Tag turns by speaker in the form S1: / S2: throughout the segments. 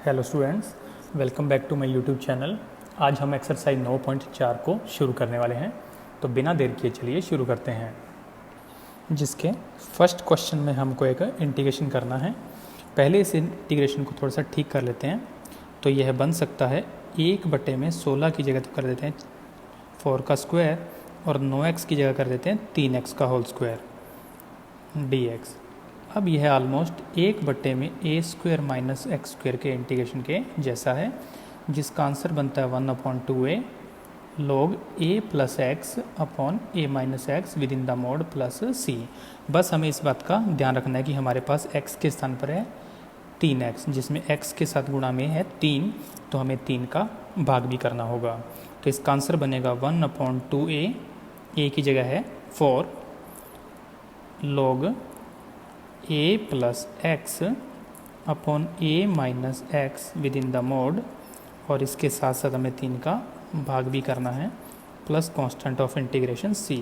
S1: Hello students, welcome back to my YouTube channel. आज हम exercise 9.4 को शुरू करने वाले हैं, तो बिना देर किए चलिए शुरू करते हैं। जिसके फर्स्ट क्वेश्चन में हमको एक इंटीग्रेशन करना है। पहले इस इंटीग्रेशन को थोड़ा सा ठीक कर लेते हैं। तो यह बन सकता है 1/16 की जगह तो कर देते हैं 4 का स्क्वायर और 9x की जगह कर देते हैं 3x का होल स्क्वायर dx। अब यह ऑलमोस्ट 1/a² माइनस x² के इंटीग्रेशन के जैसा है, जिसका आंसर बनता है 1/2a log a plus x upon a minus x with in the mode plus c। बस हमें इस बात का ध्यान रखना है कि हमारे पास x के स्थान पर है 3x, जिसमें x के साथ गुणा में है 3, तो हमें 3 का भाग भी करना होगा। तो इसका आंसर बनेगा 1/2a, a की जगह है 4 log a plus x upon a minus x with in the mode, और इसके साथ साथ हमें 3 का भाग भी करना है, plus constant of integration c।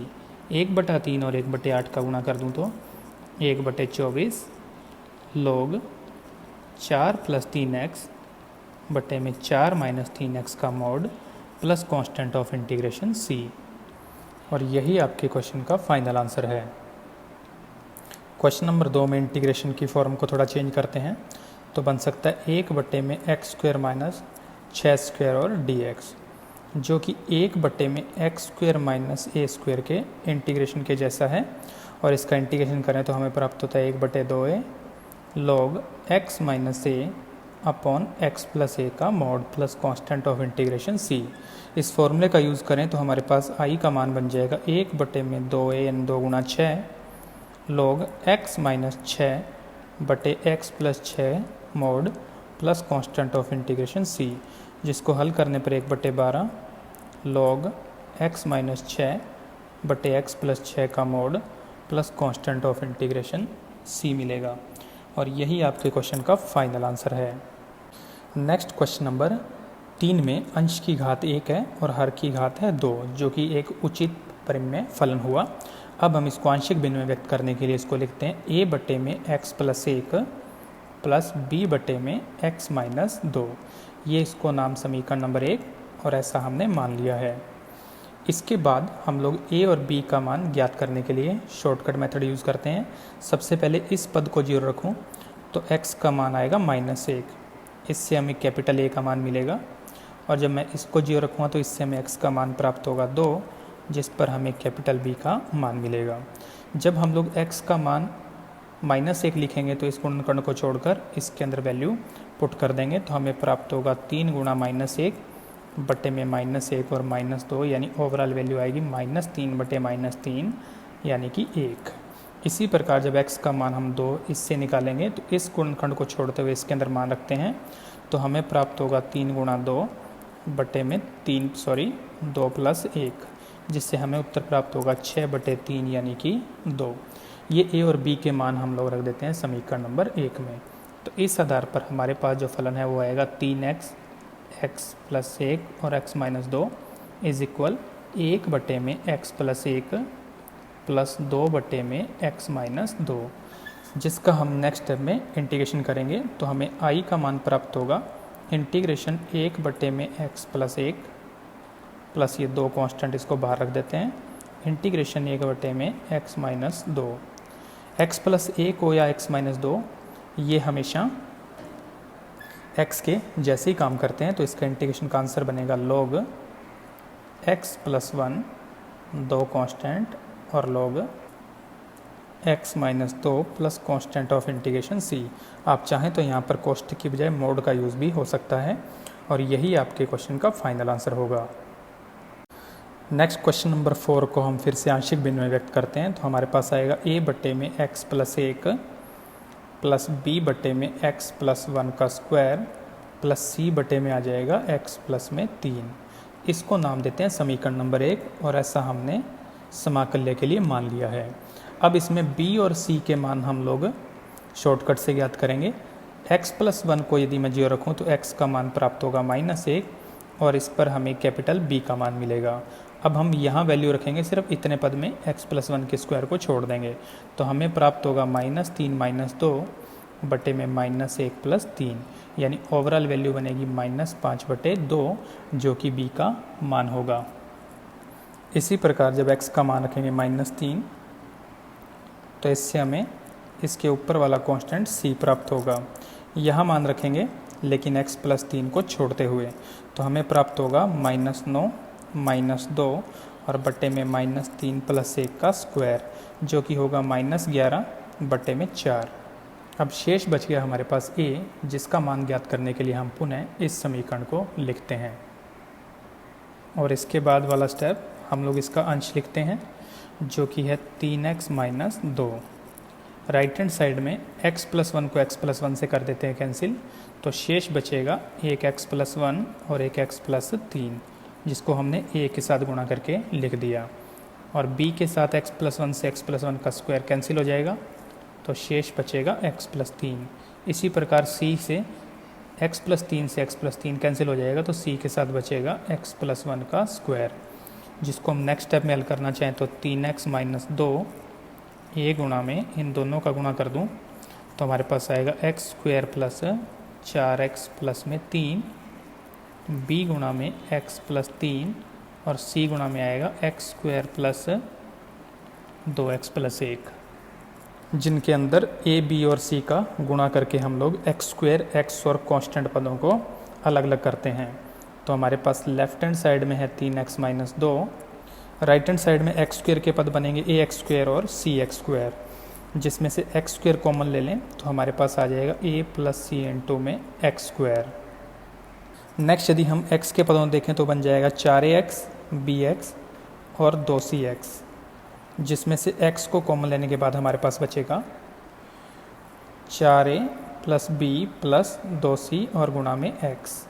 S1: 1/3 और 1/8 का गुणा कर दूं तो 1/24 log 4 प्लस 3x बटे में 4 माइनस 3x का mode plus constant of integration c। और यही आपके क्वेश्चन का फाइनल आंसर है। क्वेश्चन नंबर 2 में इंटीग्रेशन की फॉर्म को थोड़ा चेंज करते हैं, तो बन सकता है 1/x² माइनस 6² और dx, जो कि 1/x² माइनस a² के इंटीग्रेशन के जैसा है। और इसका इंटीग्रेशन करें तो हमें प्राप्त होता है 1/2a log x minus a upon x plus a का mod plus constant of integration c। इस फॉर्मूले का यूज़ करें तो हमारे पास i का मान बन जाएगा 1/2a यानी 2 गुणा 6 log x माइनस 6 बटे x plus 6 mode plus constant of integration c, जिसको हल करने पर 1/12 log x माइनस 6 बटे x प्लस 6 का mode plus constant of integration c मिलेगा। और यही आपके क्वेश्चन का फाइनल आंसर है। नेक्स्ट क्वेश्चन नंबर 3 में अंश की घात 1 है और हर की घात है 2, जो कि एक उचित परिमेय फलन हुआ। अब हम इसको आंशिक भिन्न में व्यक्त करने के लिए इसको लिखते हैं a बटे में x प्लस 1 प्लस b बटे में x माइनस 2। ये इसको नाम समीकरण नंबर 1 और ऐसा हमने मान लिया है। इसके बाद हम लोग a और b का मान ज्ञात करने के लिए शॉर्टकट मेथड यूज़ करते हैं। सबसे पहले इस पद को 0 रखूं तो x का मान आएगा -1, इससे हमें कैपिटल A का मान मिलेगा। और जब मैं इसको 0 रखूँगा तो इससे हमें x का मान प्राप्त होगा 2, जिस पर हमें कैपिटल B का मान मिलेगा। जब हम लोग x का मान -1 लिखेंगे तो इस गुणनखंड को छोड़कर इसके अंदर वैल्यू पुट कर देंगे, तो हमें प्राप्त होगा 3 गुणा -1 बटे में -1 और -2, यानी ओवरऑल वैल्यू आएगी -3 बटे -3 यानी कि 1। इसी प्रकार जब x का मान हम 2 इससे निकालेंगे तो इस गुणनखंड को छोड़ते हुए इसके अंदर मान रखते हैं, तो हमें प्राप्त होगा 3 गुणा 2 बटे में 2 प्लस 1, जिससे हमें उत्तर प्राप्त होगा 6/3 यानी कि 2। ये a और b के मान हम लोग रख देते हैं समीकरण नंबर 1 में। तो इस आधार पर हमारे पास जो फलन है वो आएगा 3x x प्लस 1 और x माइनस 2 इज इक्वल 1 बटे में x प्लस 1 प्लस 2 बटे में x माइनस 2, जिसका हम नेक्स्ट स्टेप में इंटीग्रेशन करेंगे तो हमें i का मान प्राप्त होगा इंटीग्रेशन 1 बटे में x प्लस 1 प्लस ये 2 कांस्टेंट इसको बाहर रख देते हैं, इंटीग्रेशन 1 बटे में x माइनस 2। x प्लस 1 हो या x माइनस 2, ये हमेशा x के जैसे ही काम करते हैं, तो इसका इंटीग्रेशन का आंसर बनेगा log x प्लस 1 2 कांस्टेंट और log x minus 2 plus constant of integration c। आप चाहें तो यहाँ पर कोष्ठक की बजाय मोड का यूज़ भी हो सकता है, और यही आपके क्वेश्चन का फाइनल आंसर होगा। नेक्स्ट क्वेश्चन नंबर 4 को हम फिर से आंशिक भिन्न में व्यक्त करते हैं, तो हमारे पास आएगा a बटे में x प्लस 1 प्लस b बटे में x प्लस 1 का स्क्वायर प्लस c बटे में आ जाएगा x प्लस में 3। इसको नाम देते हैं समीकरण नंबर 1, और ऐसा हमने समाकल्य के लिए मान लिया है। अब इसमें b और c के मान हम लोग शॉर्टकट से ज्ञात करेंगे। x प्लस 1 को यदि मैं 0 रखूँ तो x का मान प्राप्त होगा -1, और इस पर हमें कैपिटल B का मान मिलेगा। अब हम यहाँ वैल्यू रखेंगे सिर्फ इतने पद में, x प्लस 1 के स्क्वायर को छोड़ देंगे, तो हमें प्राप्त होगा -3 - 2 बटे में -1 + 3, यानी ओवरऑल वैल्यू बनेगी -5/2 जो कि b का मान होगा। इसी प्रकार जब x का मान रखेंगे -3 तो इससे हमें इसके ऊपर वाला कांस्टेंट c प्राप्त होगा। यहाँ मान रखेंगे लेकिन x + 3 को छोड़ते हुए, तो हमें प्राप्त होगा -9 -2 और बटे में -3 + 1 का स्क्वायर जो कि होगा -11/4। अब शेष बच गया हमारे पास a, जिसका मान ज्ञात करने के लिए हम पुनः इस समीकरण को लिखते हैं और इसके बाद वाला स्टेप हम लोग इसका अंश लिखते हैं जो कि है 3x - 2। राइट हैंड साइड में x + 1 को x + 1 से कर देते हैं कैंसिल, तो शेष बचेगा एक x + 1 और एक x + 3, जिसको हमने a के साथ गुणा करके लिख दिया। और b के साथ x + 1 से x + 1 का स्क्वायर कैंसिल हो जाएगा, तो शेष बचेगा x + 3। इसी प्रकार c से x + 3 से x + 3 कैंसिल हो जाएगा, तो c के साथ बचेगा x + 1 का स्क्वायर, जिसको हम नेक्स्ट स्टेप में हल करना चाहें तो 3x - 2 a गुणा में इन दोनों का गुणा कर दूं तो हमारे पास आएगा x² + 4x + में 3, b गुणा में x + 3 और c गुणा में आएगा x² + 2x + 1, जिनके अंदर a, b और c का गुणा करके हम लोग x², x और कांस्टेंट पदों को अलग अलग करते हैं। तो हमारे पास लेफ्ट हैंड साइड में है 3x - 2, राइट हैंड साइड में x² के पद बनेंगे ax² और cx², जिसमें से x² कॉमन ले लें तो हमारे पास आ जाएगा a + c × में x²। नेक्स्ट यदि हम x के पदों देखें तो बन जाएगा 4ax, bx और 2cx, जिसमें से x को कॉमन लेने के बाद हमारे पास बचेगा 4a + b + 2c और गुणा में x।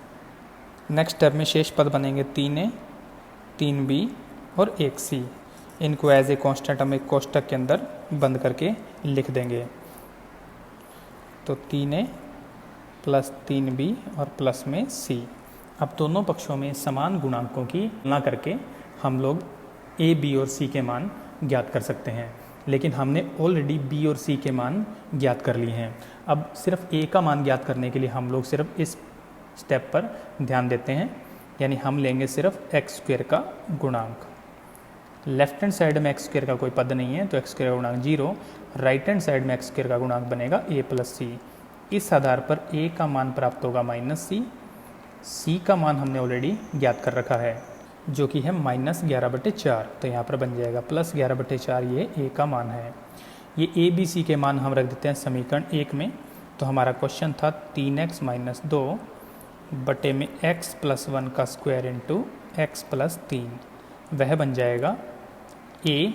S1: नेक्स्ट स्टेप में शेष पद बनेंगे 3a, 3b और 1c। इनको एज ए कांस्टेंट हम एक कोष्टक के अंदर बंद करके लिख देंगे। तो 3a + 3b और प्लस में c। अब दोनों पक्षों में समान गुणांकों की तुलना करके हम लोग a, b और c के मान ज्ञात कर सकते हैं, लेकिन हमने ऑलरेडी b और c के मान ज्ञात कर लिए हैं। अब सिर्फ a का मान ज्ञात करने के लिए हम लोग सिर्फ इस स्टेप पर ध्यान देते हैं, यानी हम लेंगे सिर्फ x² का गुणांक। लेफ्ट हैंड साइड में x² का कोई पद नहीं है तो x² का गुणांक 0, राइट हैंड साइड में x² का गुणांक बनेगा a + c। इस आधार पर a का मान प्राप्त होगा -c, c का मान हमने ऑलरेडी ज्ञात कर रखा है जो कि है -11/4, तो यहाँ पर बन जाएगा +11/4, ये a का मान है। ये a, b, c के मान हम रख देते हैं समीकरण 1 में। तो हमारा क्वेश्चन था 3x - 2 बटे में x + 1 का स्क्वायर × x + 3, वह बन जाएगा a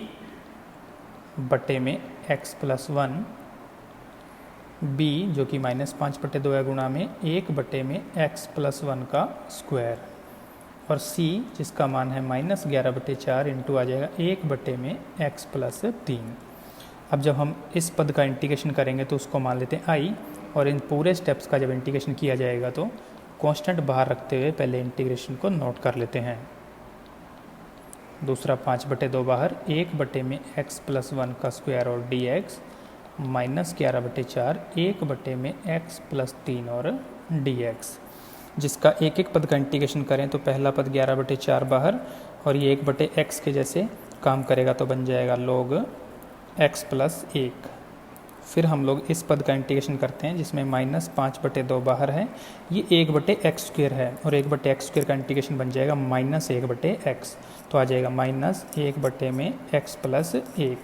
S1: बटे में x + 1, b जो कि -5/2 है गुणा में 1 बटे में x + 1 का स्क्वायर, और c जिसका मान है -11/4 इंटू आ जाएगा 1 बटे में x + 3। अब जब हम इस पद का इंटीग्रेशन करेंगे तो उसको मान लेते हैं i, और इन पूरे स्टेप्स का जब इंटीग्रेशन किया जाएगा तो कांस्टेंट बाहर रखते हुए पहले इंटीग्रेशन को नोट कर लेते हैं। दूसरा 5/2 बाहर, 1 बटे में x + 1 का स्क्वायर और dx, -11/4 1 बटे में x + 3 और dx, जिसका एक एक पद का इंटीग्रेशन करें तो पहला पद 11/4 बाहर और ये 1 बटे x के जैसे काम करेगा तो बन जाएगा log x + 1। फिर हम लोग इस पद का इंटीग्रेशन करते हैं जिसमें -5/2 बाहर है, ये 1 बटे x² है और 1 बटे x² का इंटीग्रेशन बन जाएगा -1 बटे x, तो आ जाएगा -1 बटे में x + 1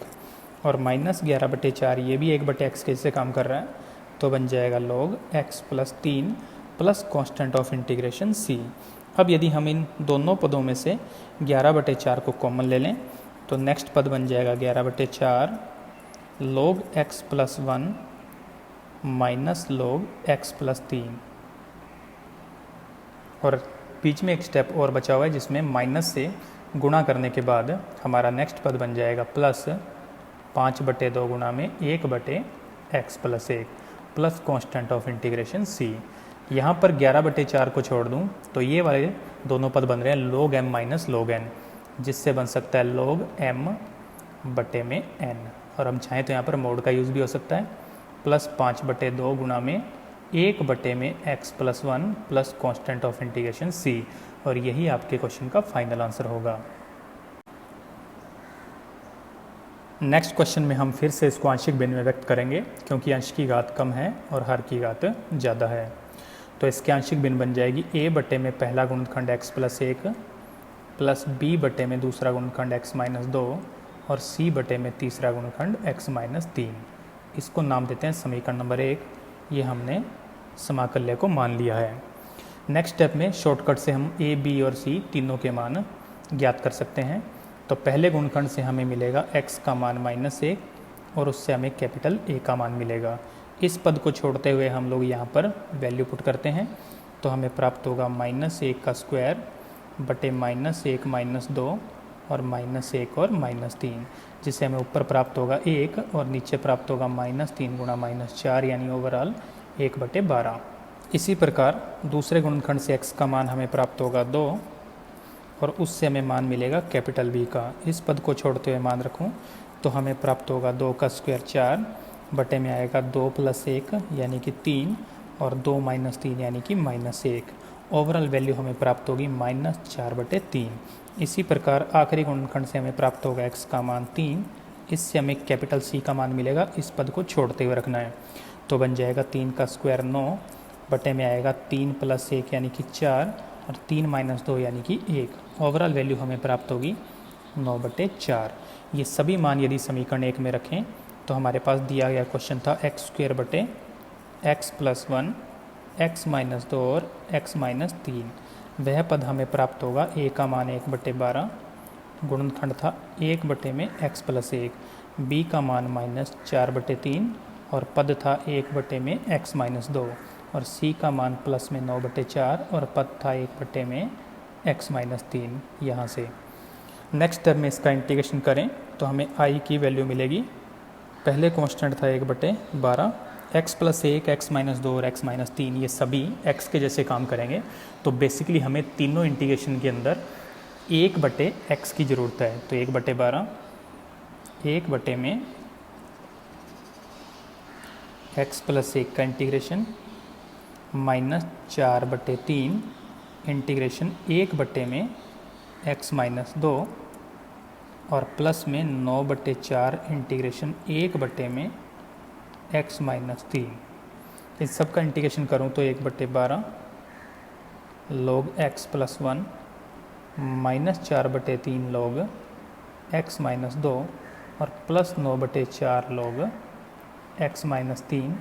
S1: और -11/4 ये भी 1 बटे x के जैसे काम कर रहा है, तो बन जाएगा log x + 3 plus constant of integration c। अब यदि हम इन दोनों पदों में से 11/4 को कॉमन ले लें तो नेक्स्ट पद बन जाएगा 11/4 log x + 1 minus log x + 3, और बीच में एक स्टेप और बचा हुआ है जिसमें माइनस से गुणा करने के बाद हमारा नेक्स्ट पद बन जाएगा प्लस 5/2 गुणा में 1 बटे x + 1 plus constant of integration c। यहाँ पर 11/4 को छोड़ दूँ तो ये वाले दोनों पद बन रहे हैं log m minus log n, जिससे बन सकता है log m बटे में n, और हम चाहें तो यहाँ पर मोड का यूज़ भी हो सकता है। प्लस 5/2 गुणा में 1/में x+1 plus constant of integration c, और यही आपके क्वेश्चन का फाइनल आंसर होगा। नेक्स्ट क्वेश्चन में हम फिर से इसको आंशिक भिन्न में व्यक्त करेंगे, क्योंकि अंश की घात कम है और हर की घात ज़्यादा है। तो इसके आंशिक भिन्न बन जाएगी a/, में पहला गुणनखंड x+1 प्लस b/, में दूसरा गुणनखंड x-2 और c/, में तीसरा गुणनखंड x-3। इसको नाम देते हैं समीकरण नंबर 1। ये हमने समाकल्य को मान लिया है। नेक्स्ट स्टेप में शॉर्टकट से हम a, b और c तीनों के मान ज्ञात कर सकते हैं। तो पहले गुणनखंड से हमें मिलेगा x का मान -1 और उससे हमें कैपिटल A का मान मिलेगा। इस पद को छोड़ते हुए हम लोग यहाँ पर वैल्यू पुट करते हैं, तो हमें प्राप्त होगा -1 का स्क्वायर बटे -1 -2 और -1 और -3, जिससे हमें ऊपर प्राप्त होगा 1 और नीचे प्राप्त होगा -3 गुणा -4, यानी ओवरऑल 1/12। इसी प्रकार दूसरे गुणनखंड से x का मान हमें प्राप्त होगा 2 और उससे हमें मान मिलेगा कैपिटल B का। इस पद को छोड़ते हुए मान रखूं तो हमें प्राप्त होगा 2 का स्क्वायर 4 बटे में आएगा 2 + 1 यानी कि 3 और 2 - 3 यानी कि -1। ओवरऑल वैल्यू हमें प्राप्त होगी -4/3। इसी प्रकार आखिरी गुणनखंड से हमें प्राप्त होगा x का मान 3, इससे हमें कैपिटल C का मान मिलेगा। इस पद को छोड़ते हुए रखना है, तो बन जाएगा 3 का स्क्वायर 9 बटे में आएगा 3 + 1 यानी कि 4 और 3 - 2 यानी कि 1। ओवरऑल वैल्यू हमें प्राप्त होगी 9/4। ये सभी मान यदि समीकरण 1 में रखें तो हमारे पास दिया गया क्वेश्चन था x² बटे x+1 x-2 और x-3। वह पद हमें प्राप्त होगा a का मान 1/12, गुणनखंड था 1 में x+1, b का मान -4/3 और पद था 1 में x-2 और c का मान प्लस में 9/4 और पद था 1 में x-3। यहाँ से नेक्स्ट स्टेप में इसका इंटीग्रेशन करें तो हमें i की वैल्यू मिलेगी। पहले कांस्टेंट था 1/12, x+1 x-2 और x-3 ये सभी x के जैसे काम करेंगे। तो बेसिकली हमें तीनों इंटीग्रेशन के अंदर 1/x की ज़रूरत है। तो 1/12 1 में x+1 का इंटीग्रेशन -4/3 इंटीग्रेशन 1 में x-2 और प्लस में 9/4 इंटीग्रेशन 1 में x-3। इस सब का इंटीग्रेशन करूँ तो 1/12 log x+1 -4/3 log x-2 और plus 9/4 log x-3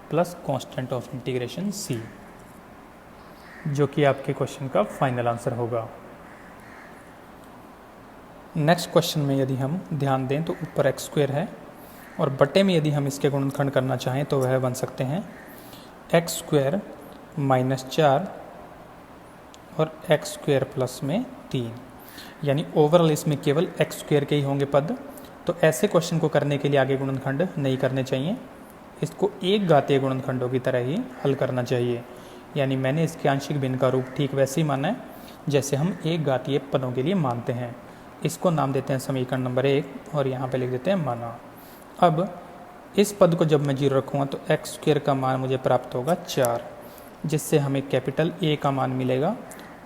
S1: plus constant of integration c, जो कि आपके क्वेश्चन का फाइनल आंसर होगा। नेक्स्ट क्वेश्चन में यदि हम ध्यान दें तो ऊपर x² है और बटे में यदि हम इसके गुणनखंड करना चाहें तो वह बन सकते हैं x² -4 और x² प्लस में 3, यानी ओवरऑल इसमें केवल x² के ही होंगे पद। तो ऐसे क्वेश्चन को करने के लिए आगे गुणनखंड नहीं करने चाहिए, इसको एक घातीय गुणनखंडों की तरह ही हल करना चाहिए। यानी मैंने इसके आंशिक भिन्न का रूप ठीक वैसे ही माना है जैसे हम एक घातीय पदों के लिए मानते हैं। इसको नाम देते हैं समीकरण नंबर 1 और यहाँ पे लिख देते हैं माना। अब इस पद को जब मैं 0 रखूँगा तो x² का मान मुझे प्राप्त होगा 4, जिससे हमें कैपिटल A का मान मिलेगा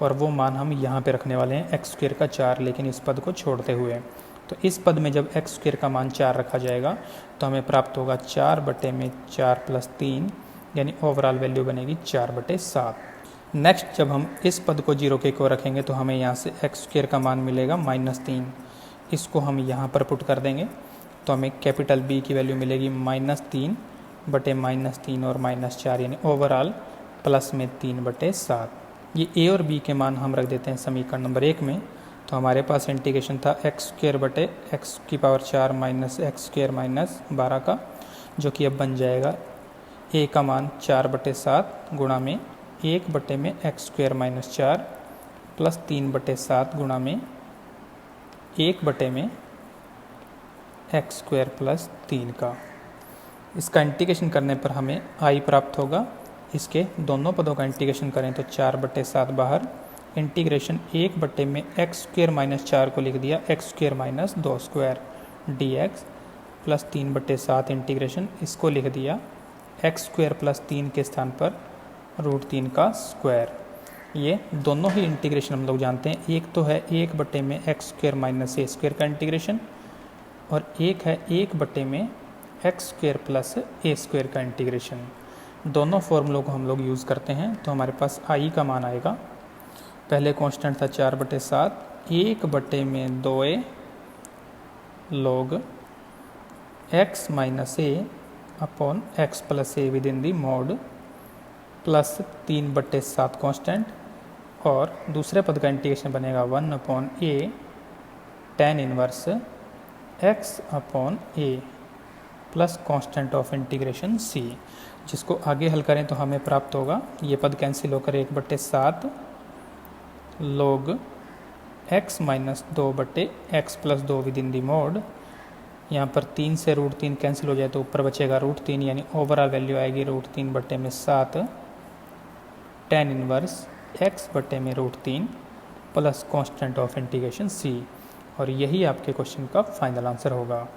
S1: और वो मान हम यहाँ पे रखने वाले हैं x² का 4, लेकिन इस पद को छोड़ते हुए। तो इस पद में जब x² का मान 4 रखा जाएगा तो हमें प्राप्त होगा 4/4 + 3, यानी ओवरऑल वैल्यू बनेगी 4/7। नेक्स्ट जब हम इस पद को 0 के को रखेंगे तो हमें यहाँ से x² का मान मिलेगा -3। इसको हम यहाँ पर पुट कर देंगे तो हमें कैपिटल B की वैल्यू मिलेगी -3/-3 और -4, यानी ओवरऑल प्लस में 3/7। ये a और b के मान हम रख देते हैं समीकरण नंबर 1 में। तो हमारे पास इंटीग्रेशन था x² बटे x⁴ माइनस x² - 12 का, जो कि अब बन जाएगा a का मान 4/7 गुणा में 1 में x² - 4 प्लस 3/7 गुणा में 1 में x² प्लस 3 का। इसका इंटीग्रेशन करने पर हमें i प्राप्त होगा। इसके दोनों पदों का इंटीग्रेशन करें तो 4/7 बाहर, इंटीग्रेशन 1 में x² - 4 को लिख दिया x² - 2² dx प्लस 3/7 इंटीग्रेशन इसको लिख दिया एक्स स्क्वायर प्लस 3 के स्थान पर √3 का स्क्वायर। ये दोनों ही इंटीग्रेशन हम लोग जानते हैं। एक तो है 1 में एक्स स्क्वायर माइनस ए स्क्वायर का इंटीग्रेशन, और एक है 1 एक्स स्क्वायर प्लस ए स्क्वायर का इंटीग्रेशन। दोनों फॉर्मूलों को हम लोग यूज़ करते हैं। तो हमारे पास आई का मान आएगा, पहले कांस्टेंट था 4/7, 1/2a log x minus A upon x plus A with in the mode plus 3/7 constant, और दूसरे पद का इंटीग्रेशन बनेगा 1/a tan inverse x upon a plus constant of integration c, जिसको आगे हल करें तो हमें प्राप्त होगा, ये पद कैंसिल होकर 1/7 log x minus 2/x plus 2 with in the mode. यहाँ पर 3 से √3 कैंसिल हो जाए तो ऊपर बचेगा √3, यानी ओवरऑल वैल्यू आएगी √3/7 tan inverse x/√3 plus constant of integration c, और यही आपके क्वेश्चन का फाइनल आंसर होगा।